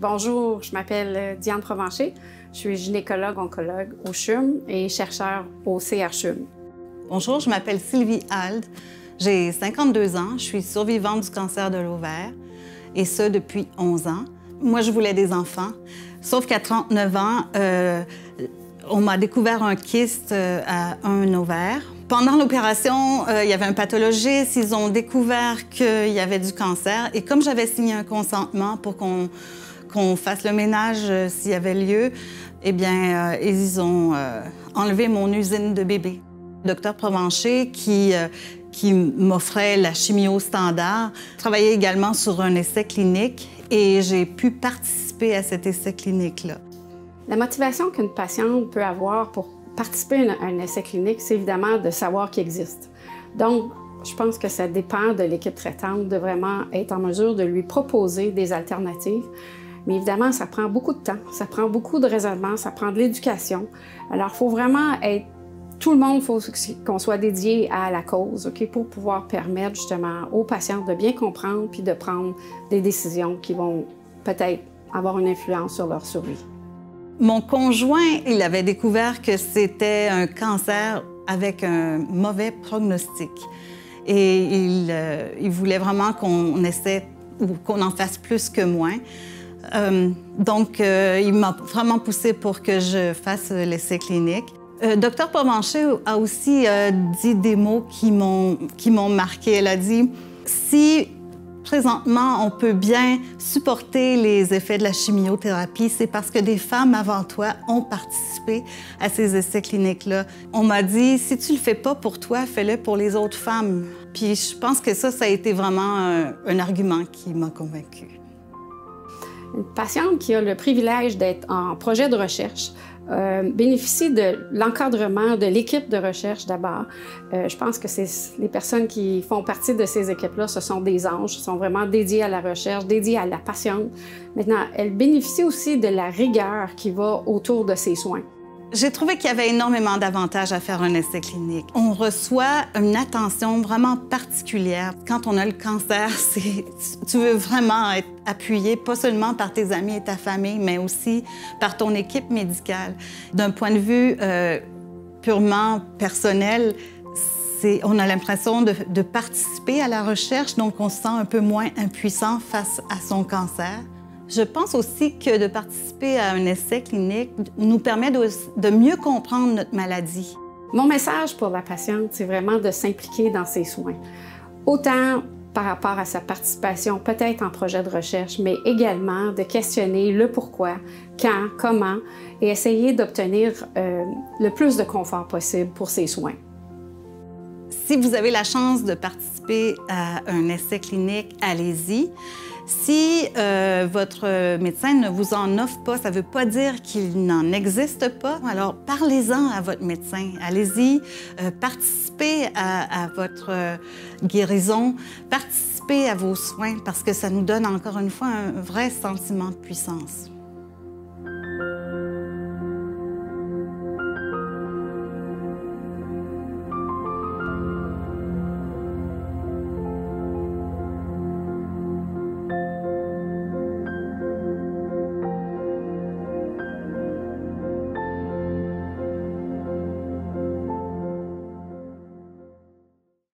Bonjour, je m'appelle Diane Provencher. Je suis gynécologue-oncologue au CHUM et chercheur au CHUM. Bonjour, je m'appelle Sylvie Hald. J'ai 52 ans, je suis survivante du cancer de l'ovaire, et ce depuis 11 ans. Moi, je voulais des enfants, sauf qu'à 39 ans, on m'a découvert un kyste à un ovaire. Pendant l'opération, il y avait un pathologiste, ils ont découvert qu'il y avait du cancer, et comme j'avais signé un consentement pour qu'on fasse le ménage s'il y avait lieu, eh bien, ils ont enlevé mon usine de bébé. Le docteur Provencher, qui m'offrait la chimio standard, travaillait également sur un essai clinique et j'ai pu participer à cet essai clinique-là. La motivation qu'une patiente peut avoir pour participer à un essai clinique, c'est évidemment de savoir qu'il existe. Donc, je pense que ça dépend de l'équipe traitante de vraiment être en mesure de lui proposer des alternatives. Mais évidemment, ça prend beaucoup de temps, ça prend beaucoup de raisonnement, ça prend de l'éducation. Alors, il faut vraiment être... Tout le monde, il faut qu'on soit dédié à la cause, OK, pour pouvoir permettre justement aux patients de bien comprendre puis de prendre des décisions qui vont peut-être avoir une influence sur leur survie. Mon conjoint, il avait découvert que c'était un cancer avec un mauvais prognostic. Et il voulait vraiment qu'on essaie ou qu'on en fasse plus que moins. Donc, il m'a vraiment poussé pour que je fasse l'essai clinique. Dr Provencher a aussi dit des mots qui m'ont marqué. Elle a dit « Si présentement on peut bien supporter les effets de la chimiothérapie, c'est parce que des femmes avant toi ont participé à ces essais cliniques-là. » On m'a dit « Si tu le fais pas pour toi, fais-le pour les autres femmes. » Puis je pense que ça a été vraiment un argument qui m'a convaincue. Une patiente qui a le privilège d'être en projet de recherche bénéficie de l'encadrement de l'équipe de recherche d'abord. Je pense que les personnes qui font partie de ces équipes-là, ce sont des anges, sont vraiment dédiées à la recherche, dédiées à la patiente. Maintenant, elles bénéficient aussi de la rigueur qui va autour de ces soins. J'ai trouvé qu'il y avait énormément d'avantages à faire un essai clinique. On reçoit une attention vraiment particulière. Quand on a le cancer, tu veux vraiment être appuyé, pas seulement par tes amis et ta famille, mais aussi par ton équipe médicale. D'un point de vue purement personnel, on a l'impression de participer à la recherche, donc on se sent un peu moins impuissant face à son cancer. Je pense aussi que de participer à un essai clinique nous permet de mieux comprendre notre maladie. Mon message pour la patiente, c'est vraiment de s'impliquer dans ses soins. Autant par rapport à sa participation, peut-être en projet de recherche, mais également de questionner le pourquoi, quand, comment, et essayer d'obtenir le plus de confort possible pour ses soins. Si vous avez la chance de participer à un essai clinique, allez-y. Si votre médecin ne vous en offre pas, ça ne veut pas dire qu'il n'en existe pas. Alors, parlez-en à votre médecin. Allez-y, participez à votre guérison, participez à vos soins, parce que ça nous donne encore une fois un vrai sentiment de puissance.